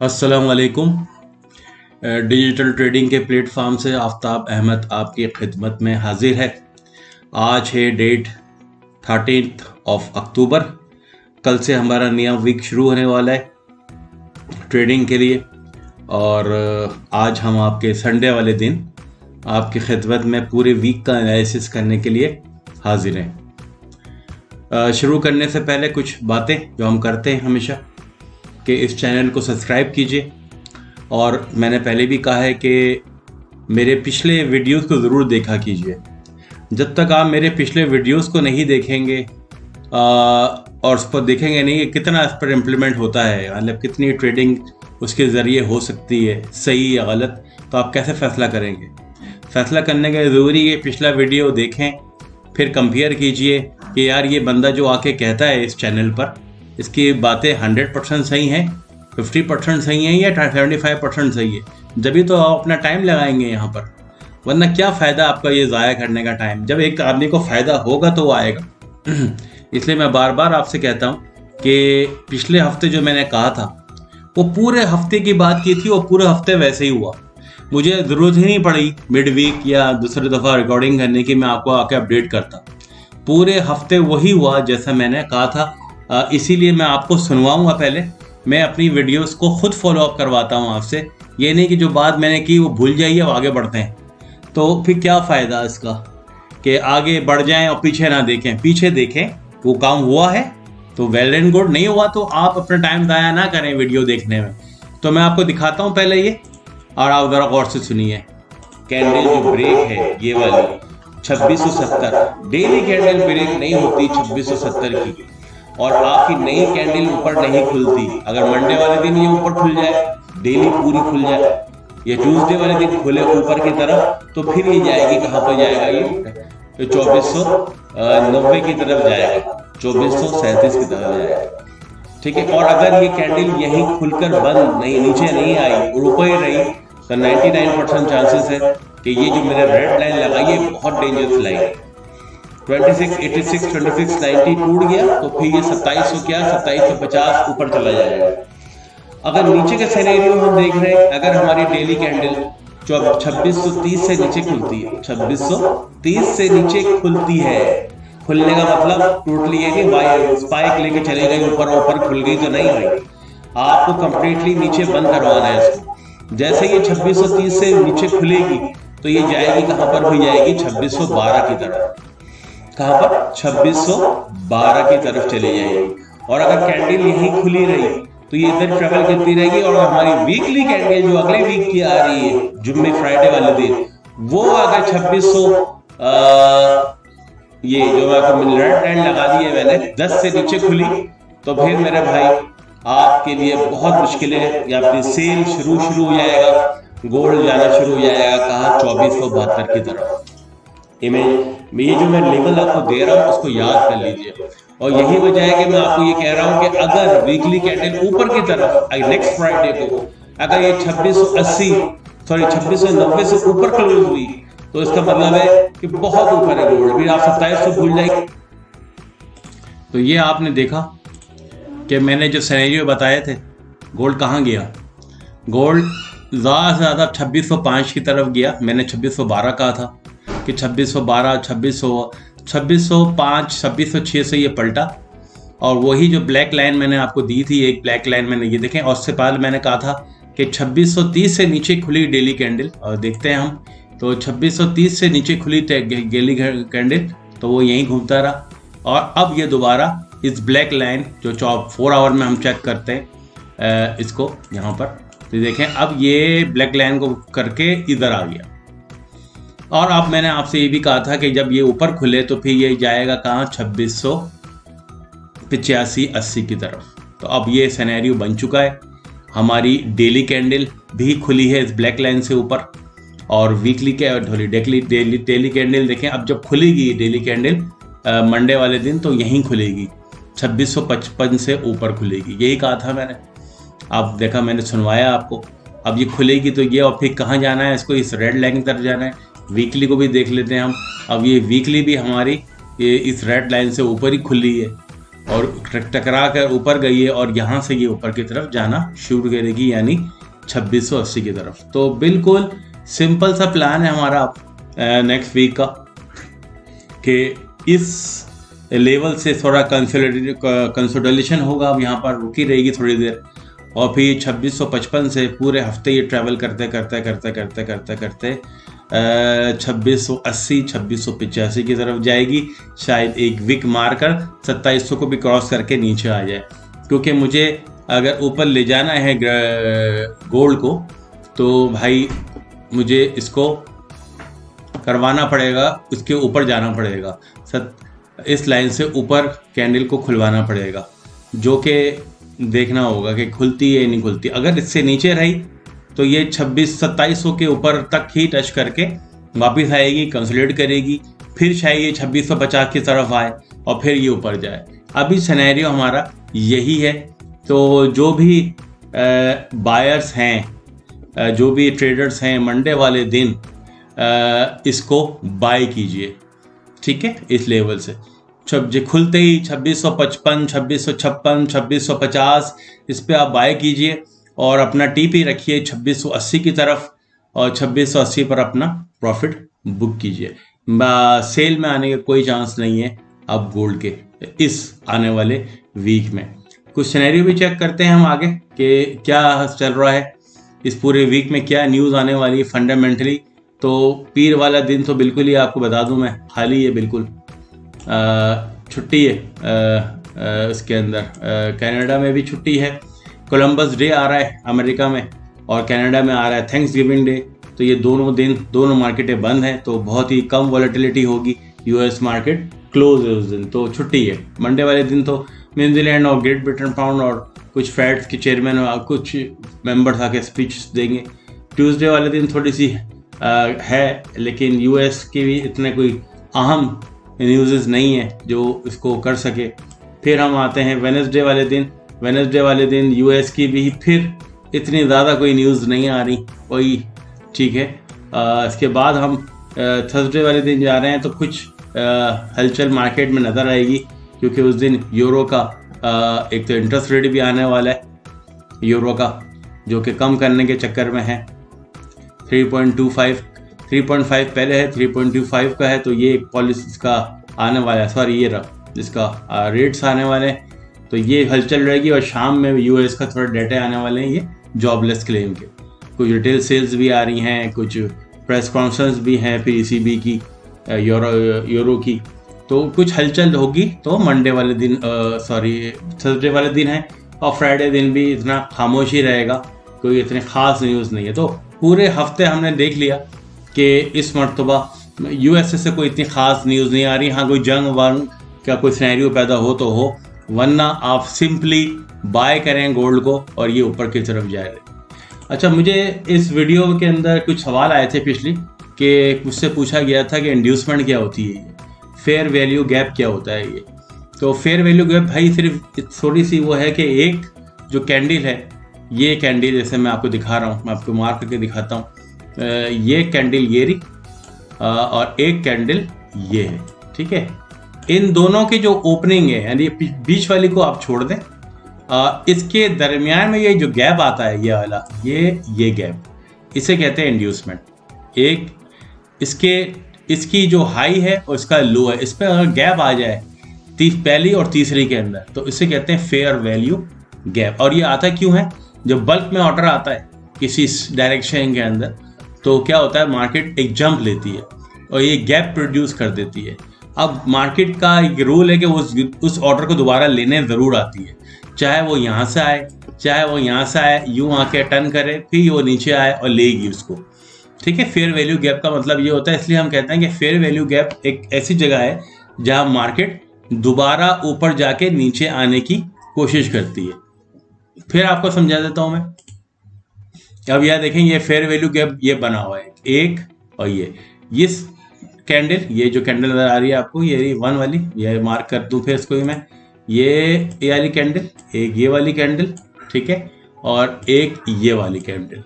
अस्सलाम वालेकुम। Digital trading के प्लेटफॉर्म से आफ्ताब अहमद आपकी खिदमत में हाजिर है। आज है डेट 13 अक्टूबर। कल से हमारा नया वीक शुरू होने वाला है ट्रेडिंग के लिए, और आज हम आपके संडे वाले दिन आपकी खिदमत में पूरे वीक का एनालिसिस करने के लिए हाजिर हैं। शुरू करने से पहले कुछ बातें जो हम करते हैं हमेशा, कि इस चैनल को सब्सक्राइब कीजिए, और मैंने पहले भी कहा है कि मेरे पिछले वीडियोस को ज़रूर देखा कीजिए। जब तक आप मेरे पिछले वीडियोस को नहीं देखेंगे और उस पर देखेंगे नहीं कि कितना इस पर इम्प्लीमेंट होता है, मतलब कितनी ट्रेडिंग उसके ज़रिए हो सकती है, सही या गलत, तो आप कैसे फ़ैसला करेंगे। फ़ैसला करने के ज़रूरी है पिछला वीडियो देखें, फिर कंपेयर कीजिए कि यार ये बंदा जो आके कहता है इस चैनल पर, इसकी बातें 100% सही हैं, 50% सही हैं या 75% सही है। जब तो आप अपना टाइम लगाएंगे यहाँ पर, वरना क्या फ़ायदा आपका ये ज़ाया करने का टाइम। जब एक आदमी को फ़ायदा होगा तो वो आएगा। इसलिए मैं बार बार आपसे कहता हूँ कि पिछले हफ्ते जो मैंने कहा था वो पूरे हफ्ते की बात की थी, वो पूरे हफ्ते वैसे ही हुआ। मुझे ज़रूरत ही नहीं पड़ी मिड वीक या दूसरी दफ़ा रिकॉर्डिंग करने की, मैं आपको आके अपडेट करता। पूरे हफ्ते वही हुआ जैसा मैंने कहा था। इसीलिए मैं आपको सुनवाऊंगा। पहले मैं अपनी वीडियोस को खुद फॉलो अप करवाता हूं आपसे। ये नहीं कि जो बात मैंने की वो भूल जाइए और आगे बढ़ते हैं, तो फिर क्या फ़ायदा इसका कि आगे बढ़ जाएं और पीछे ना देखें। पीछे देखें, वो काम हुआ है तो वेल एंड गुड, नहीं हुआ तो आप अपना टाइम ज़ाया ना करें वीडियो देखने में। तो मैं आपको दिखाता हूँ पहले ये, और आप ज़रा गौर से सुनिए। कैंडल जो ब्रेक है ये वाली 2670, डेली कैंडल ब्रेक नहीं होती 2670 की, और आपकी नई कैंडल ऊपर नहीं खुलती। अगर मंडे वाले दिन ये ऊपर खुल जाए, डेली पूरी खुल जाए, ये ट्यूसडे वाले दिन खुले ऊपर की तरफ, तो फिर ये जाएगी कहाँ पर जाएगा, ये 2490 की तरफ जाएगा, 2437 की तरफ जाएगा। ठीक है। और अगर ये कैंडल यहीं खुलकर बंद नहीं, नीचे नहीं आई और ऊपर ही रही, तो 99% चांसेस है कि ये जो मेरा रेड लाइन लगाई है बहुत डेंजरस लाइन है। 2686, 2690 टूट गया तो फिर ये 2700 क्या 2750 ऊपर चला जाएगा। अगर नीचे के सिनेरियो हम देख रहे हैं, अगर हमारी डेली कैंडल 2630 से नीचे खुलती है, 2630 से नीचे खुलती है, खुलने का मतलब टोटली ये नहीं स्पाइक लेके चले गई ऊपर, ऊपर खुल गई तो नहीं भाई, आपको कंप्लीटली नीचे बंद करवाना है इसको। जैसे ये 2630 से नीचे खुलेगी तो ये जाएगी कहां पर, भी जाएगी 2612 की तरफ। कहां पर, 2612 की तरफ चली जाएगी। और अगर कैंडल यहीं खुली रही तो ये इधर ट्रेवल करती रहेगी, और हमारी वीकली कैंडल जो अगले वीक की आ रही है, जुम्मे फ्राइडे वाले दिन, वो अगर 2600 ये जो मैंने रेड लाइन लगा दी है मैंने 10 से नीचे खुली, तो फिर मेरे भाई आपके लिए बहुत मुश्किलें, या फिर सेल शुरू हो जाएगा, गोल्ड जाना शुरू हो जाएगा कहाँ, 2472 की तरफ। ये जो मैं लेवल आपको दे रहा हूँ उसको याद कर लीजिए। और यही वजह है कि मैं आपको ये कह रहा हूँ कि अगर वीकली कैंडल ऊपर की तरफ नेक्स्ट फ्राइडे को अगर ये 2690 से ऊपर क्लोज हुई, तो इसका मतलब है कि बहुत ऊपर है गोल्ड, फिर आप 2700 भूल जाएंगे। तो ये आपने देखा कि मैंने जो सिनेरियो बताए थे, गोल्ड कहाँ गया। गोल्ड ज़्यादा से ज़्यादा 2605 की तरफ गया। मैंने 2612 कहा था कि 2612, 2605, 2606 से ये पलटा, और वही जो ब्लैक लाइन मैंने आपको दी थी, एक ब्लैक लाइन मैंने ये देखें, और उससे पहले मैंने कहा था कि 2630 से नीचे खुली डेली कैंडल, और देखते हैं हम, तो 2630 से नीचे खुली डेली कैंडल, तो वो यहीं घूमता रहा। और अब ये दोबारा इस ब्लैक लाइन जो 4 आवर में हम चेक करते हैं इसको यहाँ पर, तो देखें अब ये ब्लैक लाइन को करके इधर आ गया। और अब मैंने आपसे ये भी कहा था कि जब ये ऊपर खुले तो फिर ये जाएगा कहाँ, 2685-80 की तरफ। तो अब ये सिनेरियो बन चुका है। हमारी डेली कैंडल भी खुली है इस ब्लैक लाइन से ऊपर, और वीकली डेली कैंडल देखें अब जब खुलेगी डेली कैंडल मंडे वाले दिन, तो यहीं खुलेगी 2655 से ऊपर खुलेगी। यही कहा था मैंने। अब देखा, मैंने सुनवाया आपको। अब ये खुलेगी तो ये, और फिर कहाँ जाना है इसको, इस रेड लाइन की तरफ जाना है। वीकली को भी देख लेते हैं हम। अब ये वीकली भी हमारी ये इस रेड लाइन से ऊपर ही खुली है, और टकरा कर ऊपर गई है और यहाँ से ये ऊपर की तरफ जाना शुरू करेगी, यानी 2680 की तरफ। तो बिल्कुल सिंपल सा प्लान है हमारा नेक्स्ट वीक का कि इस लेवल से थोड़ा कंसोलिडेशन होगा, अब यहाँ पर रुकी रहेगी थोड़ी देर और फिर 2655 से पूरे हफ्ते ये ट्रैवल करते करते करते करते करते करते 2680 2685 की तरफ जाएगी, शायद एक विक मारकर 2700 को भी क्रॉस करके नीचे आ जाए। क्योंकि मुझे अगर ऊपर ले जाना है गोल्ड को तो भाई मुझे इसको करवाना पड़ेगा, उसके ऊपर जाना पड़ेगा, इस लाइन से ऊपर कैंडल को खुलवाना पड़ेगा, जो कि देखना होगा कि खुलती है या नहीं खुलती। अगर इससे नीचे रही तो ये 2700 के ऊपर तक ही टच करके वापस आएगी, कंसोलिडेट करेगी, फिर शायद ये 2650 की तरफ आए और फिर ये ऊपर जाए। अभी सिनेरियो हमारा यही है। तो जो भी बायर्स हैं, जो भी ट्रेडर्स हैं, मंडे वाले दिन इसको बाय कीजिए, ठीक है, इस लेवल से। जब खुलते ही 2655, 2656, 2650 इस पे आप बाय कीजिए और अपना टीपी रखिए 2680 की तरफ और 2680 पर अपना प्रॉफिट बुक कीजिए। सेल में आने का कोई चांस नहीं है अब गोल्ड के इस आने वाले वीक में। कुछ सिनेरियो भी चेक करते हैं हम आगे कि क्या चल रहा है इस पूरे वीक में, क्या न्यूज़ आने वाली है फंडामेंटली। तो पीर वाला दिन तो बिल्कुल ही आपको बता दूं मैं खाली है, बिल्कुल छुट्टी है। इसके अंदर कनाडा में भी छुट्टी है, कोलंबस डे आ रहा है अमेरिका में और कनाडा में आ रहा है थैंक्स गिविंग डे। तो ये दोनों दिन दोनों मार्केटें बंद हैं, तो बहुत ही कम वॉलेटिलिटी होगी, यूएस मार्केट क्लोज है उस दिन, तो छुट्टी है। मंडे वाले दिन तो न्यूजीलैंड और ग्रेट ब्रिटेन पाउंड और कुछ फेड्स के चेयरमैन और कुछ मेंबर्स आके स्पीच देंगे। ट्यूसडे वाले दिन थोड़ी सी है, लेकिन यूएस की भी इतने कोई अहम न्यूज़ नहीं है जो इसको कर सके। फिर हम आते हैं वेडनेसडे वाले दिन। वेडनेसडे वाले दिन यूएस की भी फिर इतनी ज़्यादा कोई न्यूज़ नहीं आ रही कोई, ठीक है। इसके बाद हम थर्सडे वाले दिन जा रहे हैं, तो कुछ हलचल मार्केट में नज़र आएगी, क्योंकि उस दिन यूरो का एक तो इंटरेस्ट रेट भी आने वाला है यूरो का, जो कि कम करने के चक्कर में है। 3.5 पहले है, 3.25 का है, तो ये पॉलिसी का आने वाला है, सॉरी ये रहा जिसका रेट्स आने वाले हैं। तो ये हलचल रहेगी और शाम में यूएस का थोड़ा डेटा आने वाले हैं, ये जॉबलेस क्लेम के। कुछ रिटेल सेल्स भी आ रही हैं, कुछ प्रेस कॉन्फ्रेंस भी हैं, फिर ईसीबी की यूरो की, तो कुछ हलचल होगी। तो मंडे वाले दिन थर्सडे वाले दिन है और फ्राइडे दिन भी इतना खामोश ही रहेगा, कोई इतने ख़ास न्यूज़ नहीं है। तो पूरे हफ्ते हमने देख लिया कि इस मरतबा यूएसए से कोई इतनी ख़ास न्यूज़ नहीं आ रही। हाँ, कोई जंग वंग का कोई सिनेरियो पैदा हो तो हो, वरना आप सिंपली बाय करें गोल्ड को और ये ऊपर की तरफ जाए। अच्छा, मुझे इस वीडियो के अंदर कुछ सवाल आए थे पिछली कि मुझसे पूछा गया था कि इंड्यूसमेंट क्या होती है, फेयर वैल्यू गैप क्या होता है ये। तो फेयर वैल्यू गैप भाई सिर्फ थोड़ी सी वो है कि एक जो कैंडल है, ये कैंडल जैसे मैं आपको दिखा रहा हूँ, मैं आपको मार्क करके दिखाता हूँ, ये कैंडल ये रही और एक कैंडल ये है, ठीक है। इन दोनों की जो ओपनिंग है, यानी बीच वाली को आप छोड़ दें, इसके दरमियान में ये जो गैप आता है, ये वाला ये गैप, इसे कहते हैं इंड्यूसमेंट। एक इसकी जो हाई है और इसका लो है, इस पर अगर गैप आ जाए पहली और तीसरी के अंदर, तो इसे कहते हैं फेयर वैल्यू गैप। और ये आता क्यों है? जब बल्क में ऑर्डर आता है किसी डायरेक्शन के अंदर, तो क्या होता है, मार्केट एक जंप लेती है और ये गैप प्रोड्यूस कर देती है। अब मार्केट का एक रूल है कि वो उस ऑर्डर को दोबारा लेने ज़रूर आती है, चाहे वो यहाँ से आए चाहे वो यहाँ से आए, यूँ आके टर्न करे, फिर वो नीचे आए और लेगी उसको, ठीक है। फेयर वैल्यू गैप का मतलब ये होता है, इसलिए हम कहते हैं कि फेयर वैल्यू गैप एक ऐसी जगह है जहाँ मार्केट दोबारा ऊपर जाके नीचे आने की कोशिश करती है। फिर आपको समझा देता हूँ मैं। अब यह देखें, ये फेयर वैल्यू गैप ये बना हुआ है एक, और ये कैंडल, ये जो कैंडल नजर आ रही है आपको, ये 1 वाली, ये मार्क कर दूं फिर इसको ही मैं, ये वाली कैंडल, एक ये वाली कैंडल, ठीक है, और एक ये वाली कैंडल,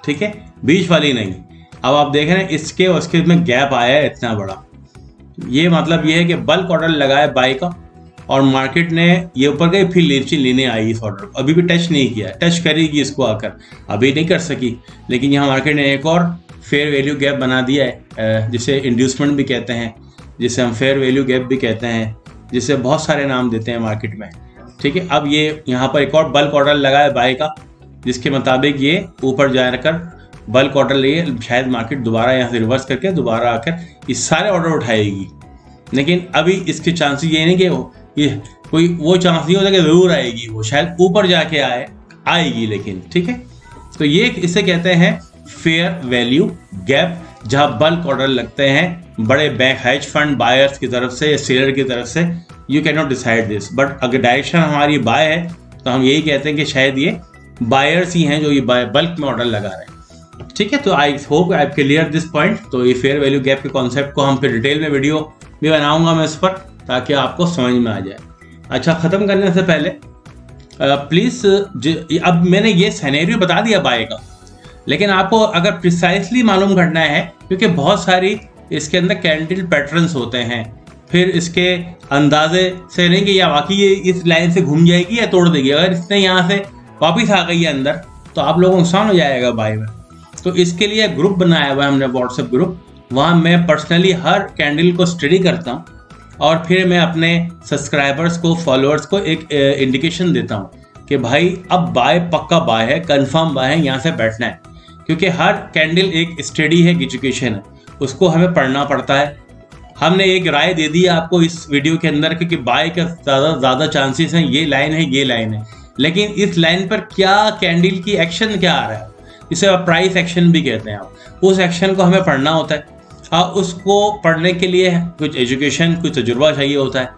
ठीक है, बीच वाली नहीं। अब आप देख रहे हैं इसके और इसके में गैप आया है इतना बड़ा, ये मतलब ये है कि बल्क ऑर्डर लगा है बाय का और मार्केट ने ये ऊपर गई, फिर नीचे लेने आई इस ऑर्डर को, अभी भी टच नहीं किया, टच करेगी इसको आकर, अभी नहीं कर सकी। लेकिन यहाँ मार्केट ने एक और फेयर वैल्यू गैप बना दिया है, जिसे इंड्यूसमेंट भी कहते हैं, जिसे हम फेयर वैल्यू गैप भी कहते हैं, जिसे बहुत सारे नाम देते हैं मार्केट में, ठीक है। अब ये यहाँ पर एक और बल्क ऑर्डर लगा है बाय का, जिसके मुताबिक ये ऊपर जाकर बल्क ऑर्डर लिए, शायद मार्केट दोबारा यहाँ से रिवर्स करके दोबारा आकर इस सारे ऑर्डर उठाएगी। लेकिन अभी इसके चांसेस ये नहीं कि ये कोई वो चांस नहीं होता कि ज़रूर आएगी, वो शायद ऊपर जाके आएगी, लेकिन ठीक है। तो ये इसे कहते हैं फेयर वैल्यू गैप, जहाँ बल्क ऑर्डर लगते हैं बड़े बैंक हेज फंड बायर्स की तरफ से या सेलर की तरफ से। You can not decide this, but अगर डायरेक्शन हमारी बाय है तो हम यही कहते हैं कि शायद ये बायर्स ही हैं जो ये बल्क में ऑर्डर लगा रहे हैं, ठीक है। तो आई hope I clear this point. तो ये फेयर वैल्यू गैप के कॉन्सेप्ट को हम फिर डिटेल में वीडियो भी बनाऊंगा मैं इस पर, ताकि आपको समझ में आ जाए। अच्छा, ख़त्म करने से पहले प्लीज़, अब मैंने ये सिनेरियो बता दिया बाय का, लेकिन आपको अगर प्रिसाइसली मालूम करना है, क्योंकि बहुत सारी इसके अंदर कैंडल पैटर्न्स होते हैं, फिर इसके अंदाजे से नहीं कि या वाकई ये इस लाइन से घूम जाएगी या तोड़ देगी। अगर इसने यहाँ से वापस आ गई है अंदर, तो आप लोगों को नुकसान हो जाएगा बाय में। तो इसके लिए ग्रुप बनाया हुआ है हमने, व्हाट्सएप ग्रुप, वहाँ मैं पर्सनली हर कैंडल को स्टडी करता हूँ और फिर मैं अपने सब्सक्राइबर्स को, फॉलोअर्स को एक इंडिकेशन देता हूँ कि भाई अब बाय पक्का बाय है, कंफर्म बाय है, यहाँ से बैठना है। क्योंकि हर कैंडल एक स्टडी है, एजुकेशन है, उसको हमें पढ़ना पड़ता है। हमने एक राय दे दी आपको इस वीडियो के अंदर कि बाय का ज़्यादा चांसेस हैं, ये लाइन है, ये लाइन है, लेकिन इस लाइन पर क्या कैंडल की एक्शन क्या आ रहा है, इसे प्राइस एक्शन भी कहते हैं आप, उस एक्शन को हमें पढ़ना होता है। अब उसको पढ़ने के लिए कुछ एजुकेशन, कुछ तजुर्बा चाहिए होता है।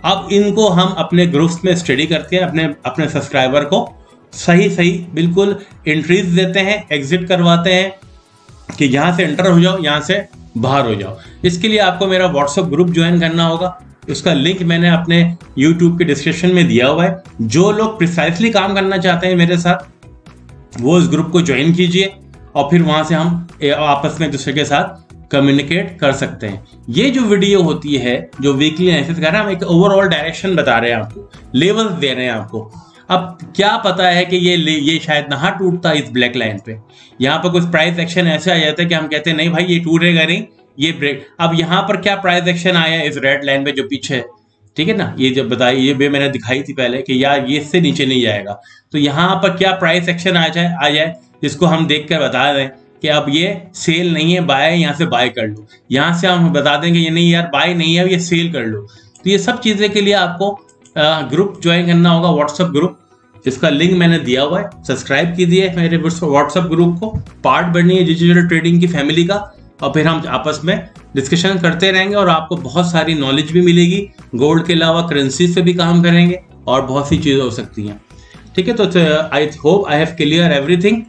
अब इनको हम अपने ग्रुप्स में स्टडी करते हैं, अपने सब्सक्राइबर को सही बिल्कुल एंट्रीज देते हैं, एग्जिट करवाते हैं कि यहाँ से एंटर हो जाओ, यहाँ से बाहर हो जाओ। इसके लिए आपको मेरा व्हाट्सएप ग्रुप ज्वाइन करना होगा। उसका लिंक मैंने अपने यूट्यूब के डिस्क्रिप्शन में दिया हुआ है। जो लोग प्रिसाइसली काम करना चाहते हैं मेरे साथ, वो इस ग्रुप को ज्वाइन कीजिए और फिर वहाँ से हम आपस में एक दूसरे के साथ कम्युनिकेट कर सकते हैं। ये जो वीडियो होती है, जो वीकली एनालिसिस कर रहे हैं, हम एक ओवरऑल डायरेक्शन बता रहे हैं आपको, लेवल्स दे रहे हैं आपको। अब क्या पता है कि ये शायद ना टूटता इस ब्लैक लाइन पे, यहाँ पर कुछ प्राइस एक्शन ऐसे आ जाता है कि हम कहते हैं नहीं भाई ये टूटेगा नहीं, ये ब्रेक। अब यहाँ पर क्या प्राइस एक्शन आया है इस रेड लाइन पे जो पीछे है, ठीक है ना, ये जब बताई, ये भी मैंने दिखाई थी पहले कि यार ये इससे नीचे नहीं जाएगा। तो यहाँ पर क्या प्राइस एक्शन आ जाए जिसको हम देख कर बता दें कि अब ये सेल नहीं है, बाय है, यहाँ से बाय कर लो। यहाँ से हम बता देंगे ये नहीं यार बाय नहीं है, अब ये सेल कर लो। तो ये सब चीज़ें के लिए आपको ग्रुप ज्वाइन करना होगा, व्हाट्सएप ग्रुप, जिसका लिंक मैंने दिया हुआ है। सब्सक्राइब कीजिए मेरे व्हाट्सएप ग्रुप को, पार्ट बनिए डिजिटल ट्रेडिंग की फैमिली का, और फिर हम आपस में डिस्कशन करते रहेंगे और आपको बहुत सारी नॉलेज भी मिलेगी। गोल्ड के अलावा करेंसी से भी काम करेंगे और बहुत सी चीज़ें हो सकती हैं, ठीक है। तो आई hope I have clear everything.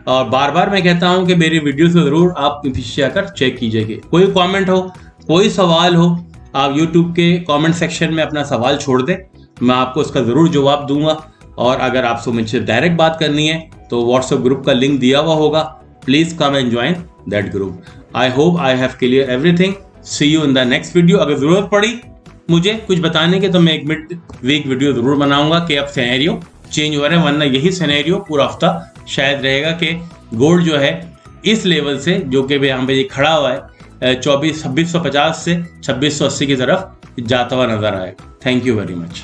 और बार बार मैं कहता हूं कि मेरी वीडियो से ज़रूर आप पीछे आकर चेक कीजिएगा। कोई कमेंट हो, कोई सवाल हो, आप यूट्यूब के कमेंट सेक्शन में अपना सवाल छोड़ दें, मैं आपको उसका ज़रूर जवाब दूंगा। और अगर आपसे मुझसे डायरेक्ट बात करनी है तो व्हाट्सएप ग्रुप का लिंक दिया हुआ होगा, please come and join that group. I hope I have clear everything. See you in the next video. अगर ज़रूरत पड़ी मुझे कुछ बताने के तो मैं एक मिड वीक वीडियो ज़रूर बनाऊंगा कि अब सिनेरियो चेंज हो रहा है, वरना यही सिनेरियो पूरा हफ्ता शायद रहेगा कि गोल्ड जो है इस लेवल से, जो कि यहाँ पे ये खड़ा हुआ है 2650 से 2680 की तरफ जाता हुआ नजर आएगा। Thank you very much.